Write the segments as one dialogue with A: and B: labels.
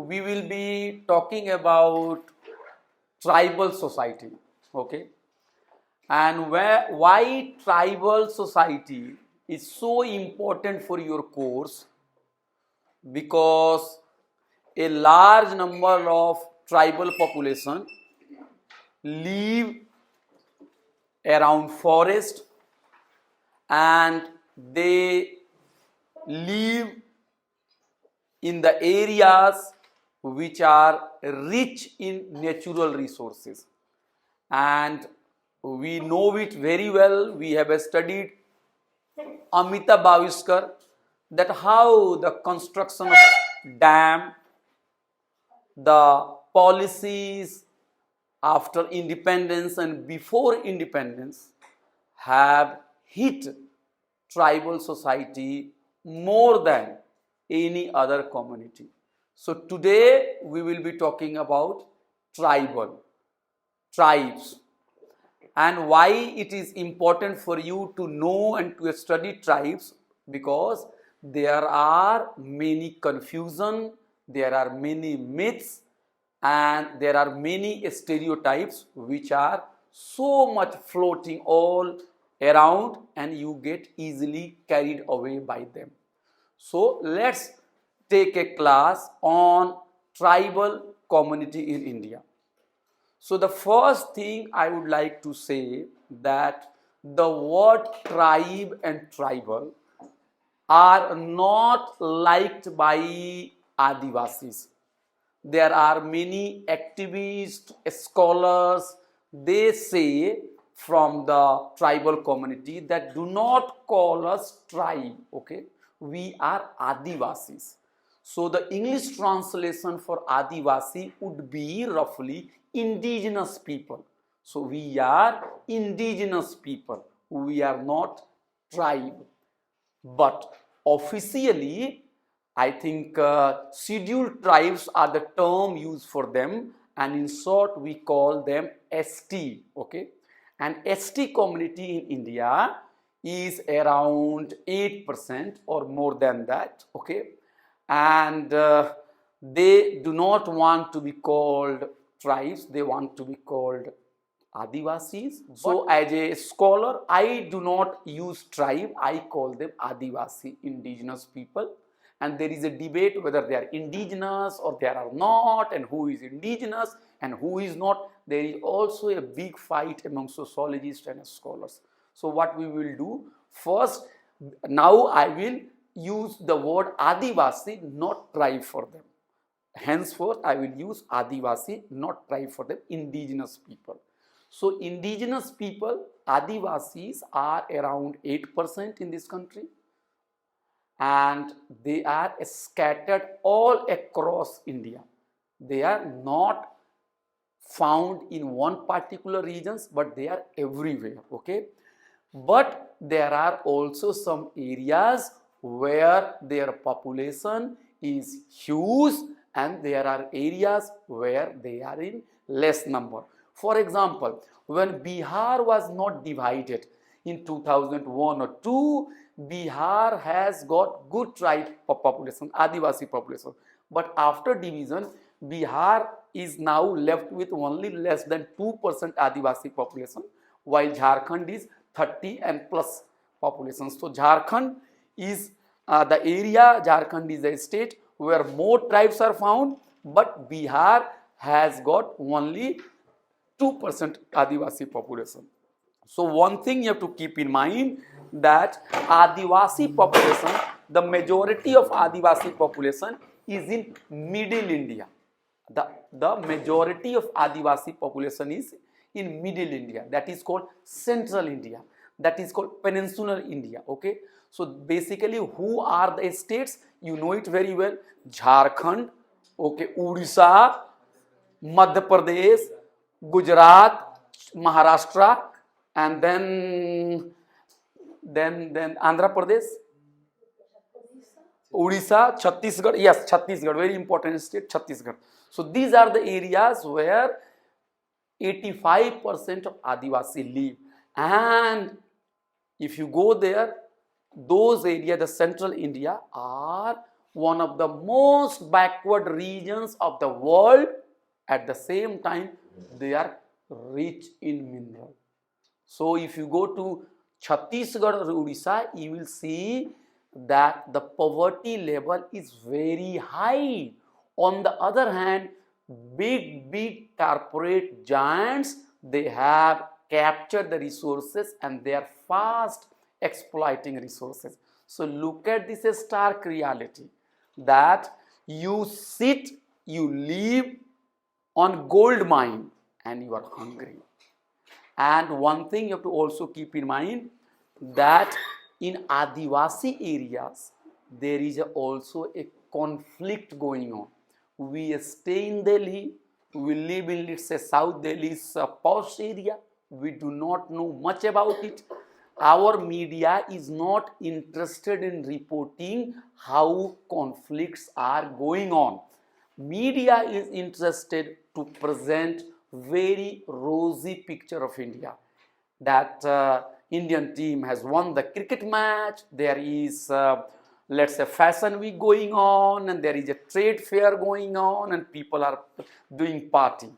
A: we will be talking about tribal society, okay? And why tribal society is so important for your course, because a large number of tribal population live around forest and they live in the areas which are rich in natural resources, and we know it very well. We have studied Amitabh Bhaskar, that how the construction of dam, the policies after independence and before independence have hit tribal society more than any other community. So today we will be talking about tribes, and why it is important for you to know and to study tribes, because there are many confusion, there are many myths, and there are many stereotypes which are so much floating all around, and you get easily carried away by them. So let's take a class on tribal community in India. So the first thing I would like to say that the word tribe and tribal are not liked by Adivasis. There are many activists, scholars, they say from the tribal community that do not call us tribe, okay? We are Adivasis. So the English translation for Adivasi would be roughly indigenous people. So we are indigenous people, we are not tribe. But officially, I think scheduled tribes are the term used for them, and in short we call them ST, okay? And ST community in India is around 8% or more than that, okay? And they do not want to be called tribes, they want to be called Adivasis. So as a scholar, I do not use tribe, I call them Adivasi, indigenous people. And there is a debate whether they are indigenous or they are not, and who is indigenous and who is not. There is also a big fight among sociologists and scholars. So what we will do first, now I will use the word Adivasi, not tribe for them. Henceforth I will use Adivasi, not tribe for them, indigenous people. So indigenous people, Adivasis, are around 8% in this country, and they are scattered all across India. They are not found in one particular regions, but they are everywhere, okay? But there are also some areas where their population is huge, and there are areas where they are in less number. For example, when Bihar was not divided in 2001 or 2, Bihar has got good tribe population, Adivasi population. But after division, Bihar is now left with only less than 2% Adivasi population, while Jharkhand is 30 and plus population. So Jharkhand is the area, Jharkhand is a state where more tribes are found, but Bihar has got only 2% Adivasi population. So one thing you have to keep in mind, that Adivasi population, the majority of Adivasi population is in middle India. The majority of Adivasi population is in middle India, that is called central India, that is called peninsular India, okay? So basically who are the states? You know it very well. Jharkhand, okay, Odisha, Madhya Pradesh, Gujarat, Maharashtra, and then Andhra Pradesh, Odisha, Chhattisgarh. Yes, Chhattisgarh, very important state, Chhattisgarh. So these are the areas where 85% of Adivasi live. And if you go there, those areas, the central India, are one of the most backward regions of the world. At the same time, they are rich in mineral. So if you go to Chhattisgarh or Odisha, you will see that the poverty level is very high. On the other hand, big corporate giants, they have captured the resources and they are fast exploiting resources. So look at this stark reality that you sit, you live on gold mine and you are hungry. And one thing you have to also keep in mind that in Adivasi areas, there is also a conflict going on. We stay in Delhi, we live in, let's say, South Delhi's posh area. We do not know much about it. Our media is not interested in reporting how conflicts are going on. Media is interested to present very rosy picture of India, that Indian team has won the cricket match, there is let's say fashion week going on, and there is a trade fair going on, and people are doing party.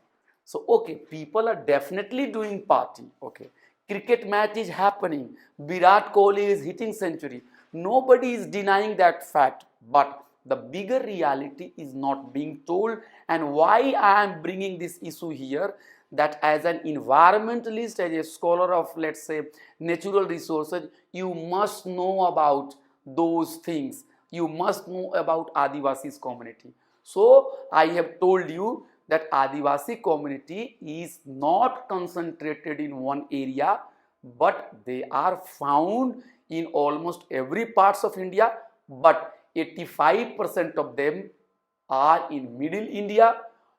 A: So okay, people are definitely doing party, okay, cricket match is happening, Virat Kohli is hitting century, nobody is denying that fact, but the bigger reality is not being told. And why I am bringing this issue here, that as an environmentalist, as a scholar of, let's say, natural resources, you must know about those things. You must know about Adivasi's community. So I have told you that Adivasi community is not concentrated in one area, but they are found in almost every parts of India, but 85% of them are in middle India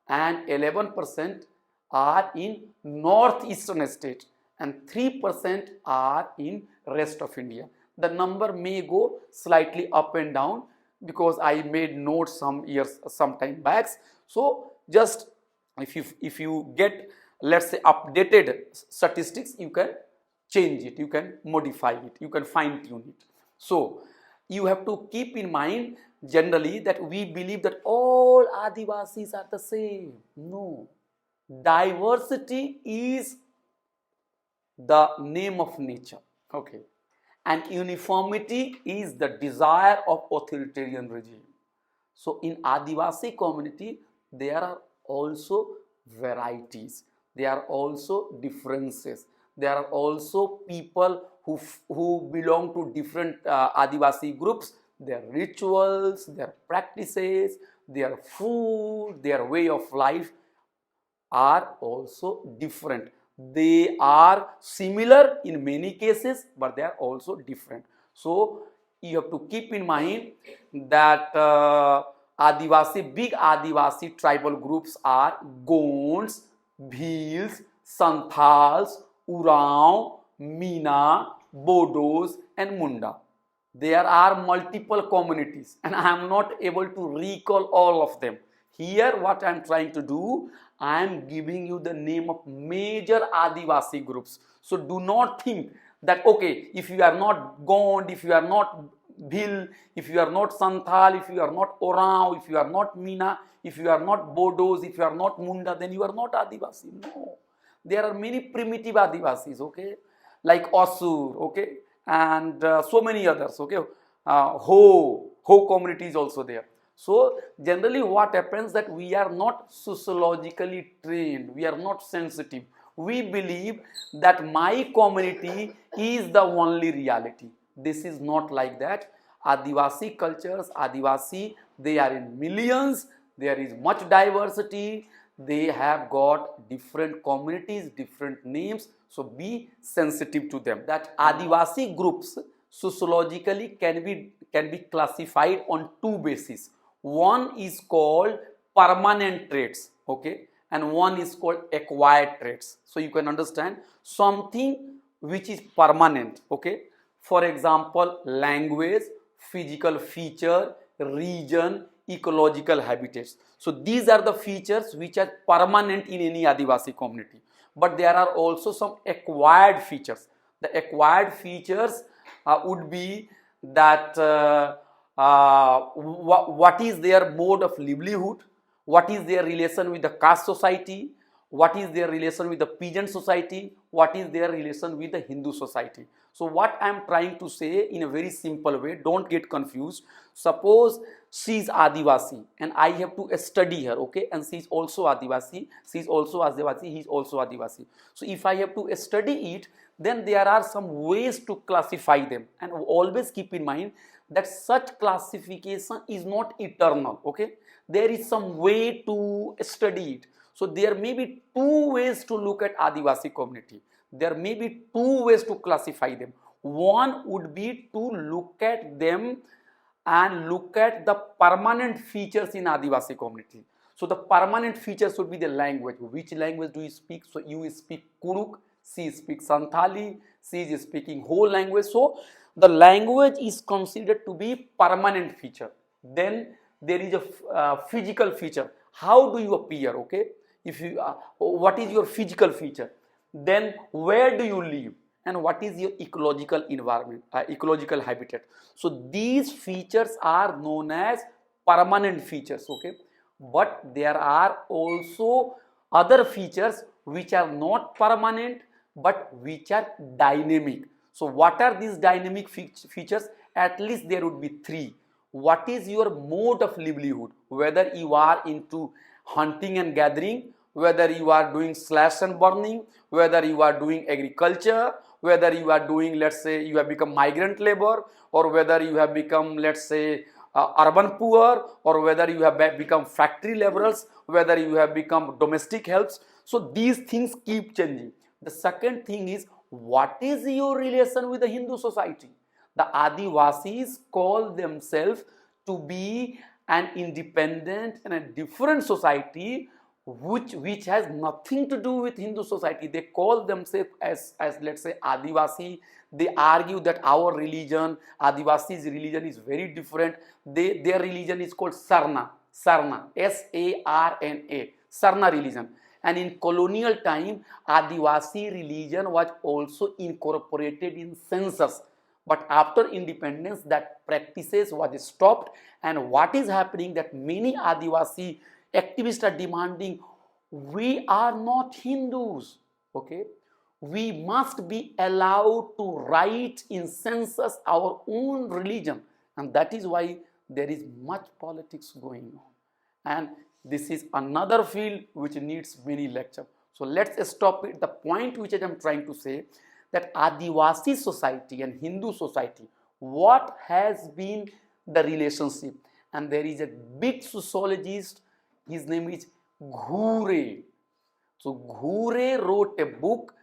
A: and 11% are in northeastern state and 3% are in rest of India. The number may go slightly up and down because I made notes some time back. So just if you get, let's say, updated statistics, you can change it, you can modify it, you can fine tune it. So you have to keep in mind generally that we believe that all Adivasis are the same. No. Diversity is the name of nature. Okay. And uniformity is the desire of authoritarian regime. So in Adivasi community, there are also varieties. There are also differences. There are also people who belong to different Adivasi groups. Their rituals, their practices, their food, their way of life are also different. They are similar in many cases, but they are also different. So you have to keep in mind that big Adivasi tribal groups are Gonds, Bhils, Santhals, Urao, Meena, Bodos and Munda. There are multiple communities and I am not able to recall all of them. Here what I am trying to do, I am giving you the name of major Adivasi groups. So do not think that okay, if you are not Gond, if you are not Bhil, if you are not Santhal, if you are not Orao, if you are not Meena, if you are not Bodos, if you are not Munda, then you are not Adivasi. No. There are many primitive Adivasis, okay, like Asur, okay, and so many others, okay. Ho community is also there. So generally what happens that we are not sociologically trained, we are not sensitive. We believe that my community is the only reality. This is not like that. Adivasi cultures, Adivasi, they are in millions, there is much diversity, they have got different communities, different names, so be sensitive to them. That Adivasi groups sociologically can be classified on two bases. One is called permanent traits, okay, and one is called acquired traits. So you can understand something which is permanent, okay. For example, language, physical feature, region, ecological habitats. So these are the features which are permanent in any Adivasi community. But there are also some acquired features. The acquired features would be that what is their mode of livelihood, what is their relation with the caste society, what is their relation with the peasant society, what is their relation with the Hindu society. So what I am trying to say in a very simple way, don't get confused. Suppose she is Adivasi and I have to study her, okay, and she is also Adivasi, he is also Adivasi. So if I have to study it, then there are some ways to classify them, and always keep in mind that such classification is not eternal, okay. There is some way to study it. So there may be two ways to look at Adivasi community. There may be two ways to classify them. One would be to look at them and look at the permanent features in Adivasi community. So the permanent features would be the language. Which language do you speak? So you speak Kuruk, she speaks Santhali, she is speaking whole language. So the language is considered to be permanent feature. Then there is a physical feature. How do you appear, okay? If you what is your physical feature? Then where do you live? And what is your ecological environment, ecological habitat? So these features are known as permanent features, okay? But there are also other features which are not permanent but which are dynamic. So what are these dynamic features? At least there would be three. What is your mode of livelihood? Whether you are into hunting and gathering, whether you are doing slash and burning, whether you are doing agriculture, whether you are doing, let's say, you have become migrant labor, or whether you have become, let's say, urban poor, or whether you have become factory laborers, whether you have become domestic helps. So these things keep changing. The second thing is, what is your relation with the Hindu society? The Adivasis call themselves to be an independent and a different society which has nothing to do with Hindu society. They call themselves as let's say Adivasi. They argue that our religion, Adivasi's religion, is very different. Their religion is called Sarna, S-A-R-N-A, Sarna religion. And in colonial time, Adivasi religion was also incorporated in census. But after independence, that practices was stopped. And what is happening, that many Adivasi activists are demanding, we are not Hindus, okay? We must be allowed to write in census our own religion. And that is why there is much politics going on. And this is another field which needs many lectures. So let's stop it. The point which I am trying to say, that Adivasi society and Hindu society, what has been the relationship? And there is a big sociologist, his name is Ghure. So Ghure wrote a book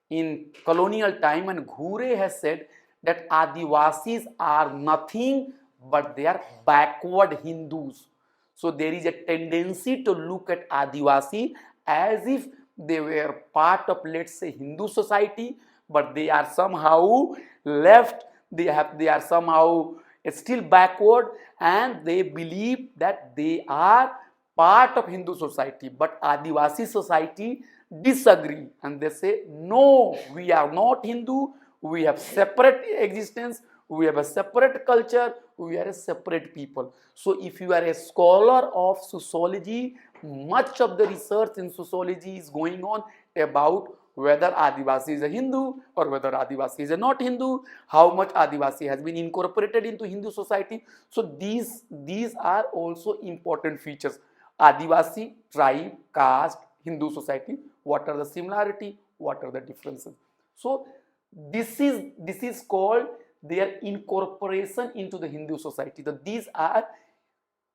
A: in colonial time, and Ghure has said that Adivasis are nothing but they are backward Hindus. So there is a tendency to look at Adivasi as if they were part of, let's say, Hindu society, but they are somehow left, they are somehow still backward, and they believe that they are part of Hindu society. But Adivasi society disagree, and they say, no, we are not Hindu, we have separate existence, we have a separate culture, we are a separate people. So if you are a scholar of sociology, much of the research in sociology is going on about whether Adivasi is a Hindu or whether Adivasi is a not Hindu, how much Adivasi has been incorporated into Hindu society. So these are also important features. Adivasi, tribe, caste, Hindu society, what are the similarity, what are the differences. So this is called their incorporation into the Hindu society. So these are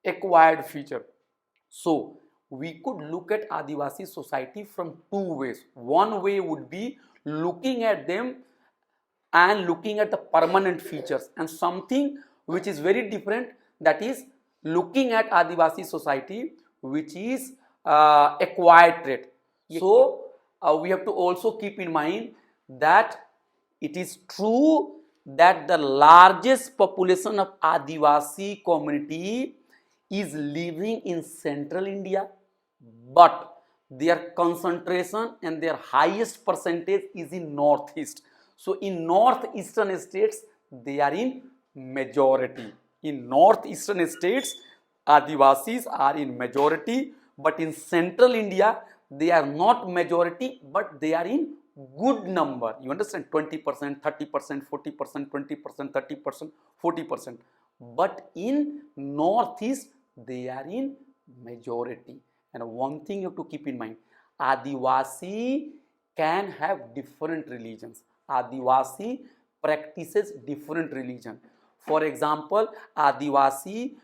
A: acquired feature. So we could look at Adivasi society from two ways. One way would be looking at them and looking at the permanent features, and something which is very different, that is looking at Adivasi society which is acquired trait. So we have to also keep in mind that it is true that the largest population of Adivasi community is living in central India, but their concentration and their highest percentage is in northeast. So in northeastern states, they are in majority. In northeastern states, Adivasis are in majority, but in central India, they are not majority, but they are in good number. You understand? 20%, 30%, 40%, 20%, 30%, 40%. But in northeast, they are in majority. And one thing you have to keep in mind, Adivasi can have different religions. Adivasi practices different religion. For example, an Adivasi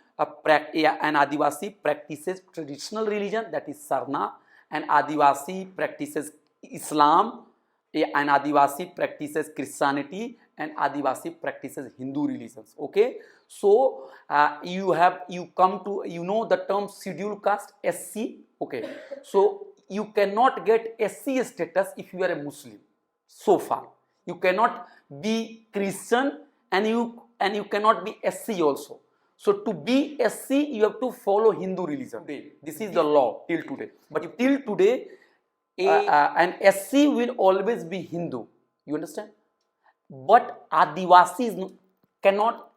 A: practices traditional religion, that is Sarna. An Adivasi practices Islam. An Adivasi practices Christianity, and Adivasi practices Hindu religions. Okay, so you come to the term scheduled caste, SC. Okay, so you cannot get SC status if you are a Muslim. So far, you cannot be Christian, and you cannot be SC also. So to be SC, you have to follow Hindu religion. This is the law till today. But till today, an SC will always be Hindu. You understand? But Adivasi cannot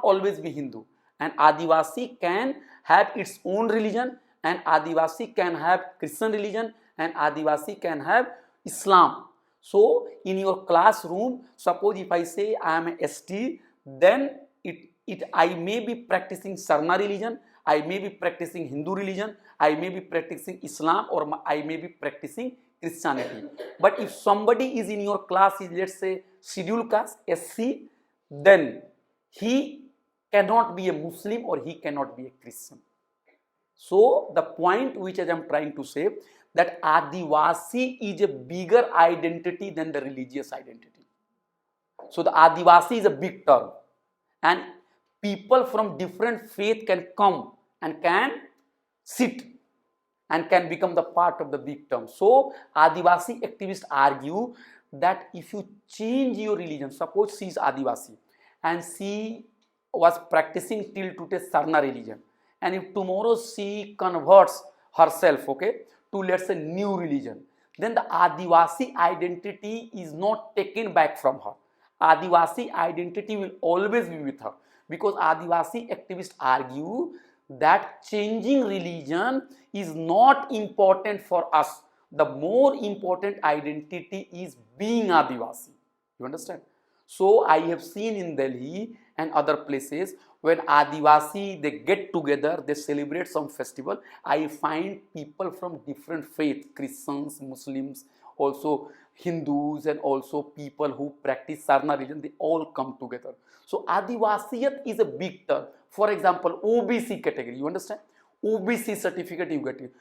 A: always be Hindu. And Adivasi can have its own religion, and Adivasi can have Christian religion, and Adivasi can have Islam. So in your classroom, suppose if I say I am a ST, then I may be practicing Sarna religion, I may be practicing Hindu religion, I may be practicing Islam, or I may be practicing Christianity. But if somebody is in your class is, let's say, scheduled caste, SC, then he cannot be a Muslim or he cannot be a Christian. So the point which I am trying to say, that Adivasi is a bigger identity than the religious identity. So the Adivasi is a big term, and people from different faith can come and can sit and can become the part of the big term. So Adivasi activists argue that if you change your religion, suppose she is Adivasi and she was practicing till today Sarna religion, and if tomorrow she converts herself, okay, to, let's say, new religion, then the Adivasi identity is not taken back from her. Adivasi identity will always be with her, because Adivasi activists argue that changing religion is not important for us. The more important identity is being Adivasi. You understand? So I have seen in Delhi and other places, when Adivasi, they get together, they celebrate some festival, I find people from different faith, Christians, Muslims, also Hindus, and also people who practice Sarna religion, they all come together. So Adivasiyat is a big term. For example, OBC category, you understand? OBC certificate you get.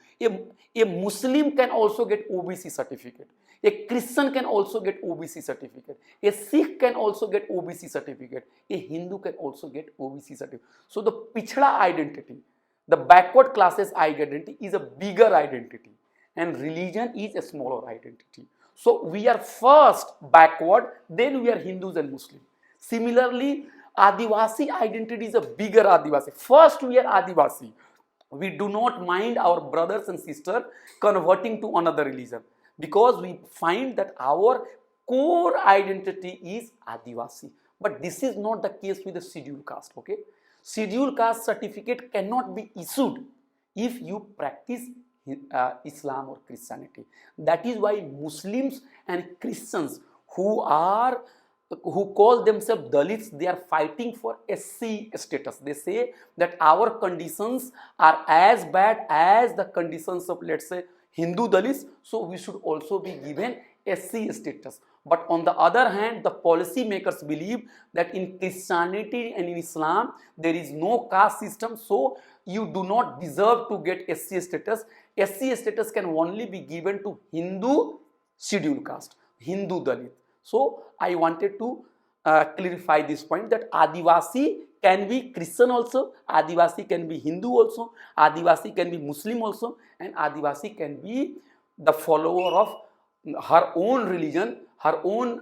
A: A Muslim can also get OBC certificate. A Christian can also get OBC certificate. A Sikh can also get OBC certificate. A Hindu can also get OBC certificate. So the Pichhda identity, the backward classes identity is a bigger identity, and religion is a smaller identity. So we are first backward, then we are Hindus and Muslims. Similarly, Adivasi identity is a bigger Adivasi. First we are Adivasi. We do not mind our brothers and sisters converting to another religion, because we find that our core identity is Adivasi. But this is not the case with the scheduled caste. Okay, scheduled caste certificate cannot be issued if you practice Islam or Christianity. That is why Muslims and Christians who call themselves Dalits, they are fighting for SC status. They say that our conditions are as bad as the conditions of, let's say, Hindu Dalits, so we should also be given SC status. But on the other hand, the policy makers believe that in Christianity and in Islam, there is no caste system, so you do not deserve to get SC status. SC status can only be given to Hindu scheduled caste, Hindu Dalit. So I wanted to clarify this point, that Adivasi can be Christian also, Adivasi can be Hindu also, Adivasi can be Muslim also, and Adivasi can be the follower of her own religion, her own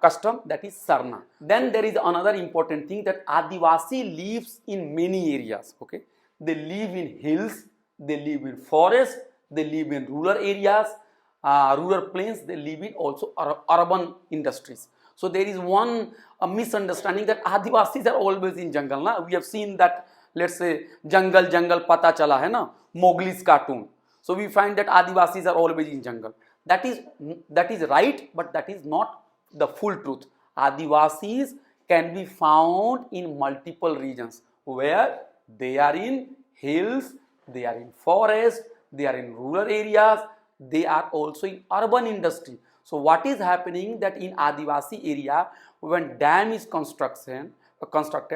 A: custom, that is Sarna. Then there is another important thing, that Adivasi lives in many areas. Okay, they live in hills, they live in forests, they live in rural areas, rural plains, they live in also urban industries. So there is one misunderstanding that Adivasis are always in jungle. Na? We have seen that, let's say, Jungle Jungle Pata Chala hai na, Mowgli's cartoon. So we find that Adivasis are always in jungle. That is right, but that is not the full truth. Adivasis can be found in multiple regions where they are in hills, they are in forest, they are in rural areas, they are also in urban industry. So what is happening that in Adivasi area, when dam is constructed,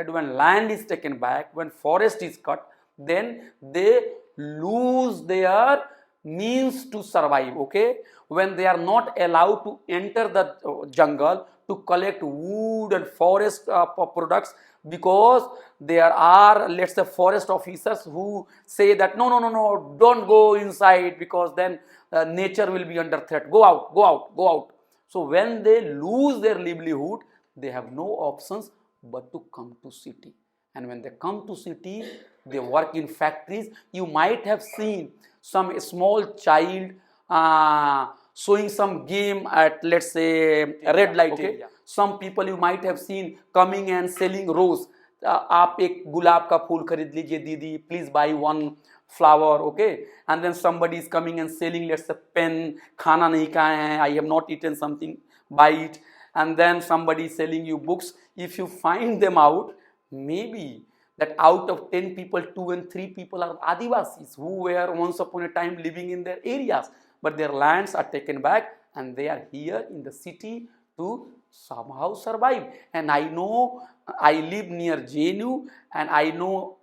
A: when land is taken back, when forest is cut, then they lose their means to survive, okay? When they are not allowed to enter the jungle to collect wood and forest products, because there are, let's say, forest officers who say that no, don't go inside, because then nature will be under threat. Go out. So when they lose their livelihood, they have no options but to come to city. And when they come to city, they work in factories. You might have seen some small child showing some game at, let's say, a red light. Okay? Yeah. Some people you might have seen coming and selling rose. आप एक गुलाब का फूल खरीद लीजिए दीदी, please buy one flower, okay? And then somebody is coming and selling, let's say, pen, खाना नहीं खाए हैं, I have not eaten something, buy it. And then somebody is selling you books. If you find them out, maybe that out of 10 people, 2 and 3 people are Adivasis who were once upon a time living in their areas, but their lands are taken back and they are here in the city to somehow survive. And I know, I live near JNU, and I know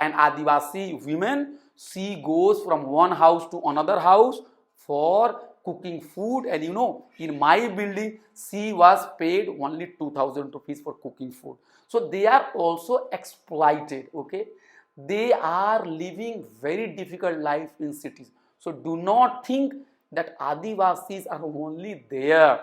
A: an Adivasi woman, she goes from one house to another house for cooking food, and you know, in my building she was paid only 2,000 rupees for cooking food. So they are also exploited, okay? They are living very difficult life in cities. So do not think that Adivasis are only there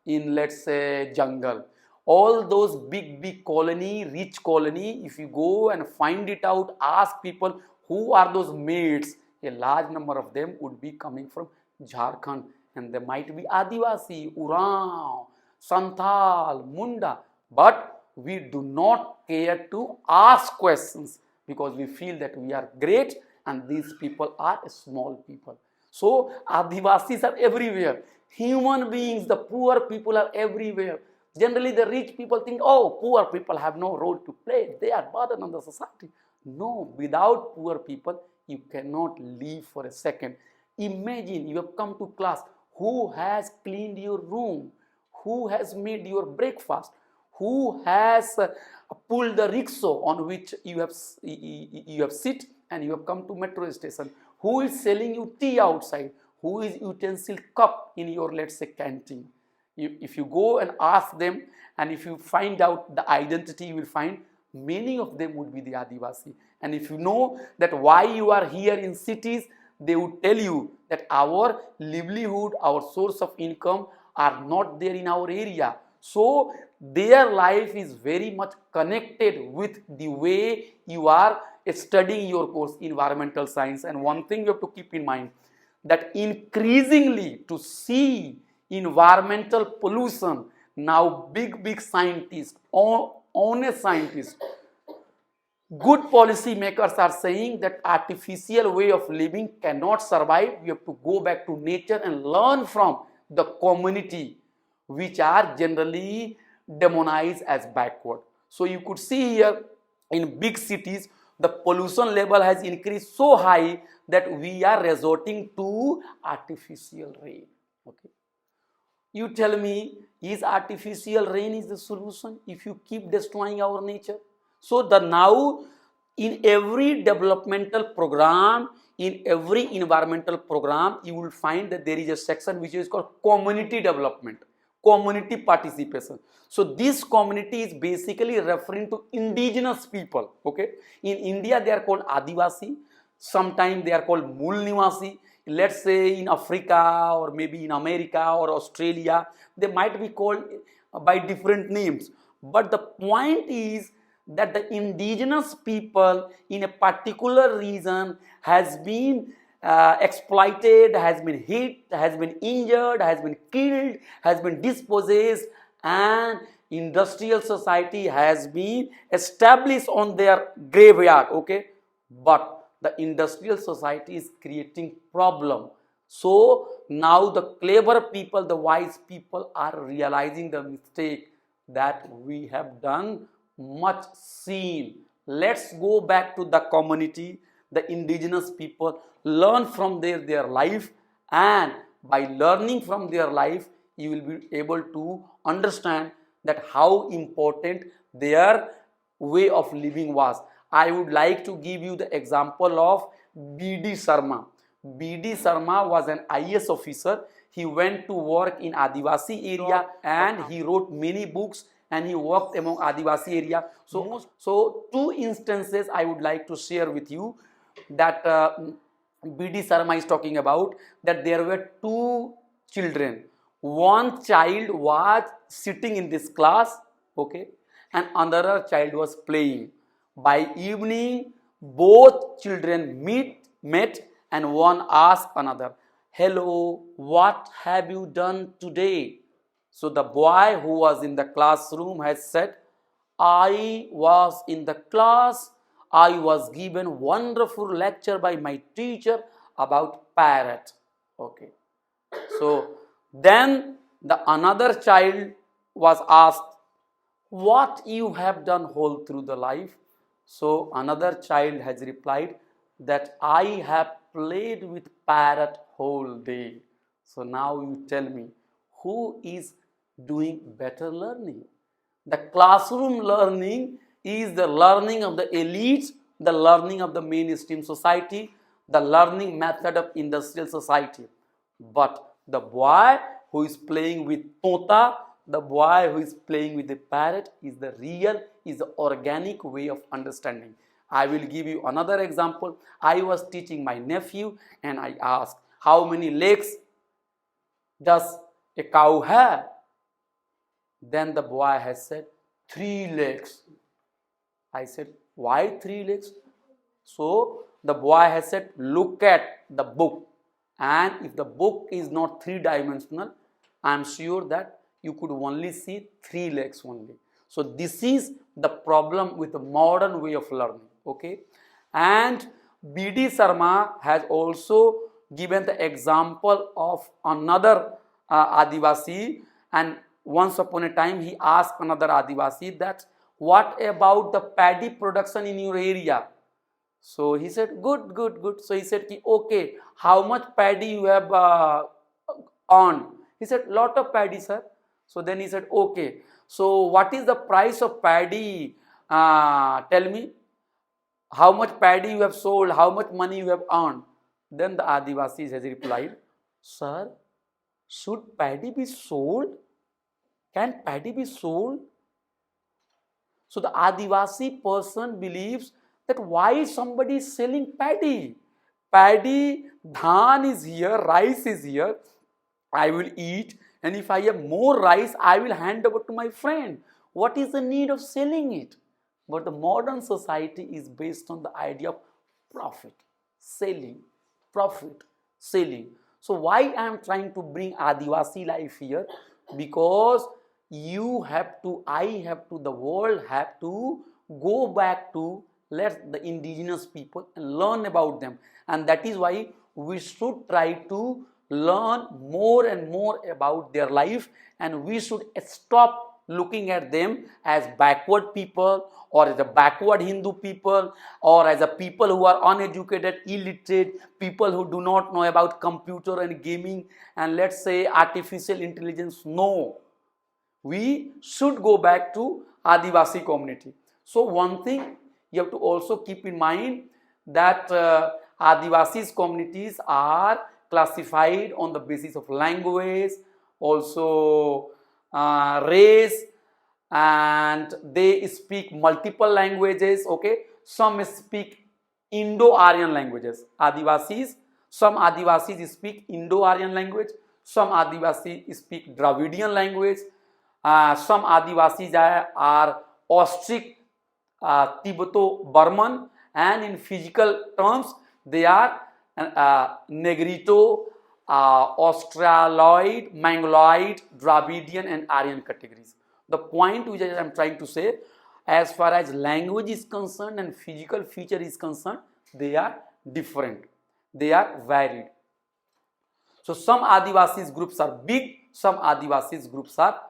A: in, let's say, jungle. All those big colony, rich colony, if you go and find it out, ask people who are those maids, a large number of them would be coming from Jharkhand, and they might be Adivasi, Urao, Santhal, Munda, but we do not care to ask questions because we feel that we are great and these people are small people. So Adivasis are everywhere. Human beings, the poor people are everywhere. Generally, the rich people think, oh, poor people have no role to play. They are burden on the society. No, without poor people, you cannot live for a second. Imagine you have come to class. Who has cleaned your room? Who has made your breakfast? Who has pulled the rickshaw on which you have sit and you have come to metro station? Who is selling you tea outside? Who is utensil cup in your, let's say, canteen? If you go and ask them, and if you find out the identity, you will find many of them would be the Adivasi. And if you know that why you are here in cities, they would tell you that our livelihood, our source of income are not there in our area. So their life is very much connected with the way you are studying your course, environmental science. And one thing you have to keep in mind, that increasingly to see environmental pollution, now big scientists, honest scientists, good policy makers are saying that artificial way of living cannot survive. We have to go back to nature and learn from the community, which are generally demonized as backward. So you could see here in big cities, the pollution level has increased so high that we are resorting to artificial rain. Okay. You tell me, is artificial rain is the solution if you keep destroying our nature? So the now in every developmental program, in every environmental program, you will find that there is a section which is called community development, community participation. So this community is basically referring to indigenous people. Okay, in India they are called Adivasi. Sometimes they are called Mool Nivasi. Let's say in Africa or maybe in America or Australia, they might be called by different names. But the point is that the indigenous people in a particular region has been exploited, has been hit, has been injured, has been killed, has been dispossessed, and industrial society has been established on their graveyard, okay, but the industrial society is creating problem. So now the clever people, the wise people are realizing the mistake that we have done much sin. Let's go back to the community, the indigenous people, learn from their life, and by learning from their life you will be able to understand that how important their way of living was. I would like to give you the example of B.D. Sharma. B.D. Sharma was an IAS officer. He went to work in Adivasi area and he wrote many books and he worked among Adivasi area. So two instances I would like to share with you that B.D. Sharma is talking about, that there were two children. One child was sitting in this class, okay, and another child was playing. By evening, both children met and one asked another, "Hello, what have you done today?" So the boy who was in the classroom has said, "I was in the class. I was given wonderful lecture by my teacher about parrot." Okay. So then the another child was asked, "What you have done whole through the life?" So another child has replied that I have played with parrot whole day. So now you tell me, who is doing better learning? The classroom learning is the learning of the elites, the learning of the mainstream society, the learning method of industrial society. But the boy who is playing with tota, the boy who is playing with the parrot is the real, is the organic way of understanding. I will give you another example. I was teaching my nephew and I asked, how many legs does a cow have? Then the boy has said, 3 legs. I said, why 3 legs? So the boy has said, look at the book. And if the book is not 3-dimensional, I am sure that you could only see 3 legs only. So this is the problem with the modern way of learning. Okay, and B.D. Sharma has also given the example of another Adivasi, and once upon a time he asked another Adivasi that, what about the paddy production in your area? So he said, good. So he said, okay, how much paddy you have earned? He said, lot of paddy, sir. So then he said, okay, so what is the price of paddy? Tell me. How much paddy you have sold, how much money you have earned? Then the Adivasi has replied, sir, should paddy be sold? Can paddy be sold? So the Adivasi person believes that why somebody is selling paddy? Paddy, dhan is here, rice is here, I will eat, and if I have more rice, I will hand over to my friend. What is the need of selling it? But the modern society is based on the idea of profit, selling, profit, selling. So why I am trying to bring Adivasi life here? Because you have to, I have to, the world have to go back to let the indigenous people and learn about them. And that is why we should try to learn more and more about their life, and we should stop looking at them as backward people or as a backward Hindu people or as a people who are uneducated, illiterate, people who do not know about computer and gaming and let's say artificial intelligence. No, we should go back to Adivasi community. So one thing you have to also keep in mind that Adivasi communities are classified on the basis of language, also race, and they speak multiple languages. Okay, some speak Indo-Aryan languages. Adivasis, some Adivasis speak Indo-Aryan language, some Adivasis speak Dravidian language, some Adivasis are Austric, Tibeto-Burman, and in physical terms they are Negrito, Australoid, Mongoloid, Dravidian and Aryan categories. The point which I am trying to say, as far as language is concerned and physical feature is concerned, they are different. They are varied. So some Adivasis groups are big, some Adivasis groups are,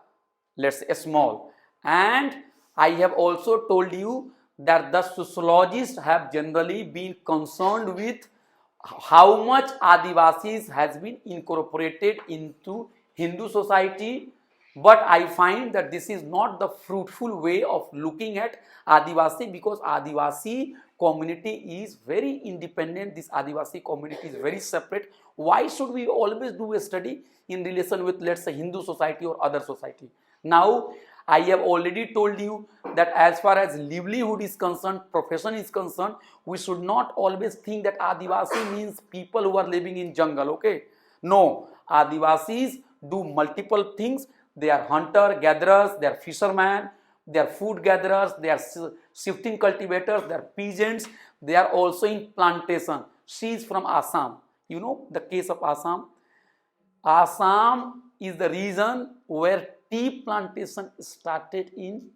A: let's say, small. And I have also told you that the sociologists have generally been concerned with how much Adivasis has been incorporated into Hindu society, but I find that this is not the fruitful way of looking at Adivasi, because Adivasi community is very independent. This Adivasi community is very separate. Why should we always do a study in relation with, let's say, Hindu society or other society? Now, I have already told you that as far as livelihood is concerned, profession is concerned, we should not always think that Adivasi means people who are living in jungle, okay? No, Adivasis do multiple things. They are hunter gatherers, they are fishermen, they are food gatherers, they are shifting cultivators, they are peasants, they are also in plantation. She is from Assam. You know the case of Assam? Assam is the region where tea plantation started in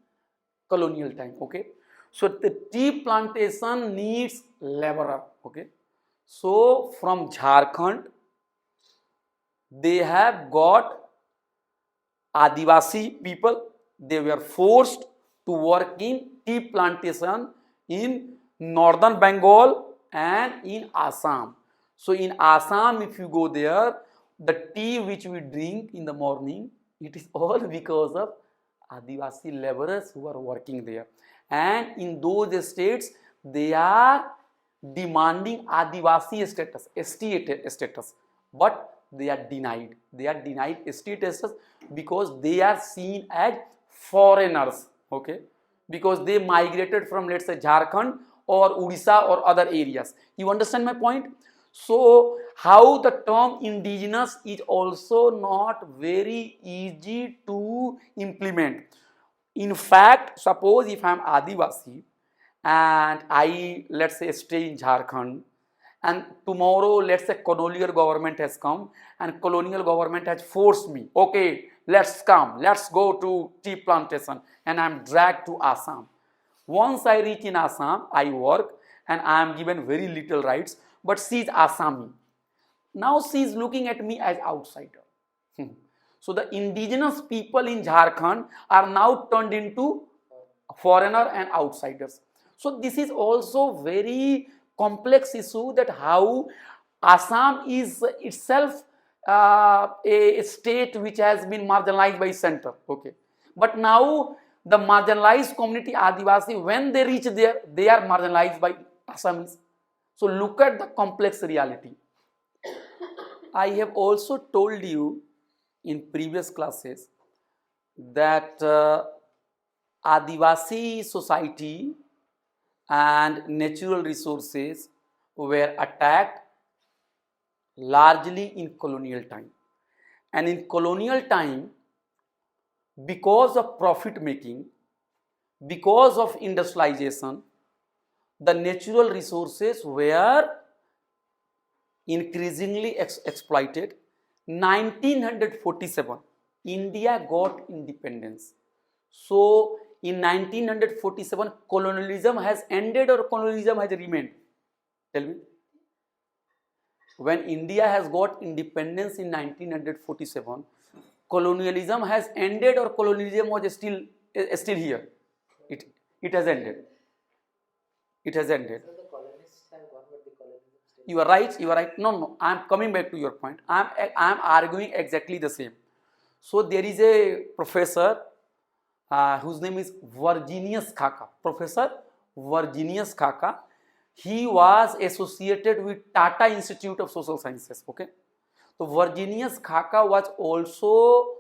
A: colonial time, okay? So the tea plantation needs laborer, okay? So from Jharkhand, they have got Adivasi people. They were forced to work in tea plantation in northern Bengal and in Assam. So in Assam, if you go there, the tea which we drink in the morning, it is all because of Adivasi laborers who are working there. And in those states, they are demanding Adivasi status, ST status, but they are denied. They are denied ST status because they are seen as foreigners, okay? Because they migrated from, let's say, Jharkhand or Odisha or other areas. You understand my point? So how the term indigenous is also not very easy to implement. In fact, suppose if I am Adivasi and I, let's say, stay in Jharkhand, and tomorrow, let's say, colonial government has come and colonial government has forced me, okay, let's come, let's go to tea plantation, and I am dragged to Assam. Once I reach in Assam, I work and I am given very little rights, but she is Assami. Now she is looking at me as outsider. So the indigenous people in Jharkhand are now turned into foreigner and outsiders. So this is also very complex issue, that how Assam is itself a state which has been marginalized by center, okay? But now the marginalized community Adivasi, when they reach there, they are marginalized by Assamese. So look at the complex reality. I have also told you in previous classes that Adivasi society and natural resources were attacked largely in colonial time. And in colonial time, because of profit making, because of industrialization, the natural resources were increasingly exploited. 1947, India got independence. So in 1947, colonialism has ended or colonialism has remained? Tell me. When India has got independence in 1947, colonialism has ended or colonialism was still here? It has ended. It has ended.
B: So the colonists have gone, but the colonialism still.
A: You are right. You are right. No. I am coming back to your point. I am arguing exactly the same. So there is a professor whose name is Virginius Khaka. Professor Virginius Khaka. He was associated with Tata Institute of Social Sciences. Okay. So Virginius Khaka was also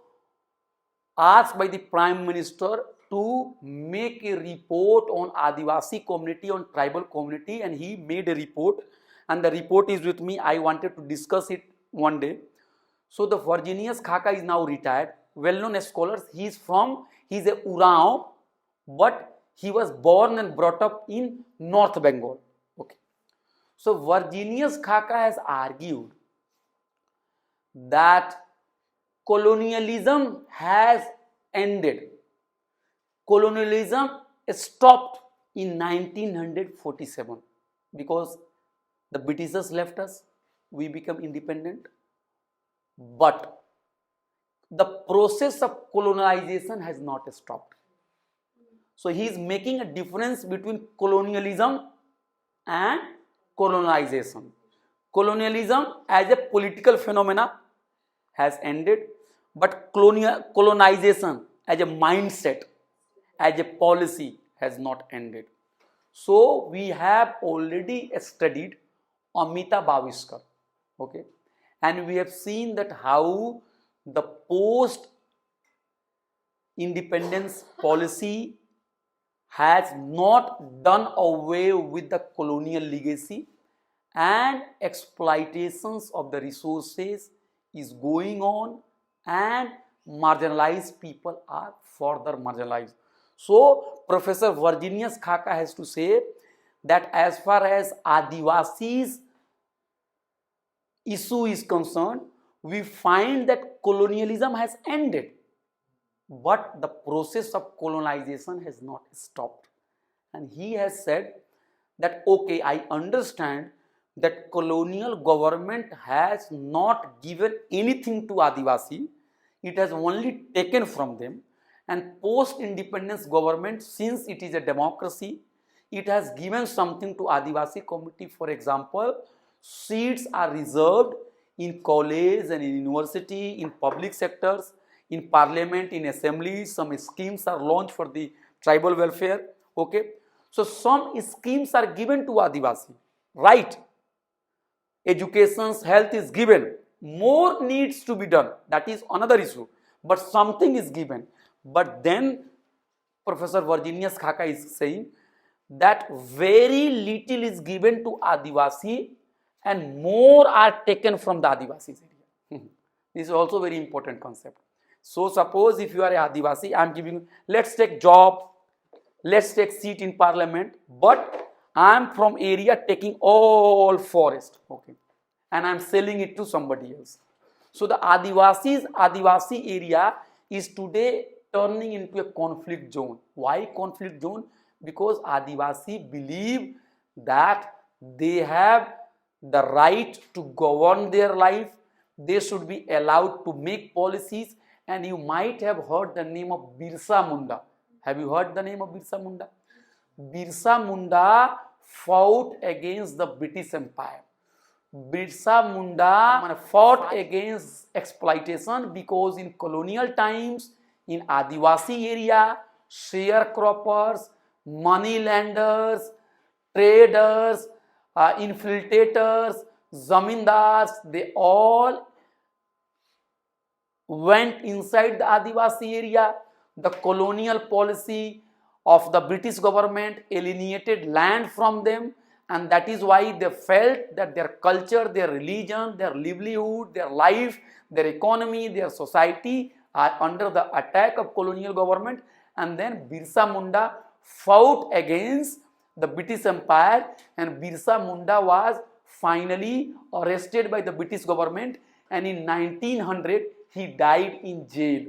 A: asked by the Prime Minister to make a report on Adivasi community, on tribal community, and he made a report, and the report is with me. I wanted to discuss it one day. So the Virginius Khaka is now retired, well-known scholar. He is a Urao, but he was born and brought up in North Bengal. Okay. So Virginius Khaka has argued that colonialism has ended. Colonialism stopped in 1947 because the Britishers left us, we become independent. But the process of colonization has not stopped. So he is making a difference between colonialism and colonization. Colonialism as a political phenomena has ended, but colonization as a mindset, as a policy has not ended. So we have already studied Amita Bhaviskar, okay, and we have seen that how the post independence policy has not done away with the colonial legacy, and exploitations of the resources is going on, and marginalized people are further marginalized. So Professor Virginius Khaka has to say that as far as Adivasis issue is concerned, we find that colonialism has ended, but the process of colonization has not stopped. And he has said that, okay, I understand that colonial government has not given anything to Adivasi, it has only taken from them, and post-independence government, since it is a democracy, it has given something to Adivasi community. For example, seats are reserved in college and in university, in public sectors, in parliament, in assemblies. Some schemes are launched for the tribal welfare, okay. So some schemes are given to Adivasi, right? Education, health is given. More needs to be done, that is another issue, but something is given. But then Professor Virginius Khaka is saying that very little is given to Adivasi and more are taken from the Adivasi area. This is also very important concept. So suppose if you are a Adivasi, I am giving, let's take job, let's take seat in parliament, but I am from area taking all forest, okay, and I am selling it to somebody else. So the Adivasi area is today turning into a conflict zone. Why conflict zone? Because Adivasi believe that they have the right to govern their life, they should be allowed to make policies. And you might have heard the name of Birsa Munda. Have you heard the name of Birsa Munda? Birsa Munda fought against the British Empire. Birsa Munda fought against exploitation because in colonial times, in Adivasi area, sharecroppers, moneylenders, traders, infiltrators, zamindars, they all went inside the Adivasi area. The colonial policy of the British government alienated land from them, and that is why they felt that their culture, their religion, their livelihood, their life, their economy, their society are under the attack of colonial government. And then Birsa Munda fought against the British Empire, and Birsa Munda was finally arrested by the British government, and in 1900 he died in jail.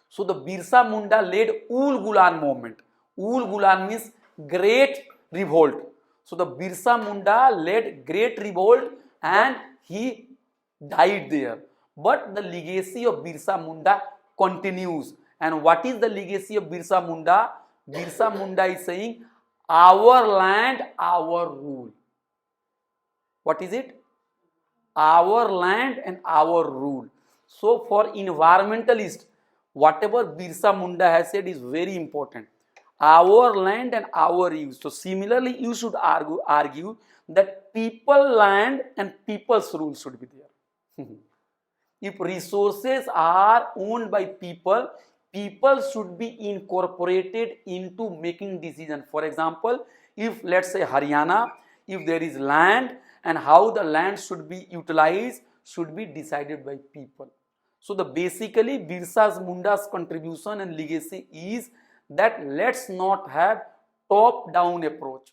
A: So the Birsa Munda led Ul Gulan movement. Ul Gulan means great revolt. So the Birsa Munda led great revolt and he died there. But the legacy of Birsa Munda continues. And what is the legacy of Birsa Munda? Birsa Munda is saying, our land, our rule. What is it? Our land and our rule. So for environmentalists, whatever Birsa Munda has said is very important. Our land and our use. So similarly, you should argue that people land and people's rule should be there. If resources are owned by people, people should be incorporated into making decisions. For example, if let's say Haryana, if there is land and how the land should be utilized should be decided by people. So the basically Birsa Munda's contribution and legacy is that let's not have top-down approach.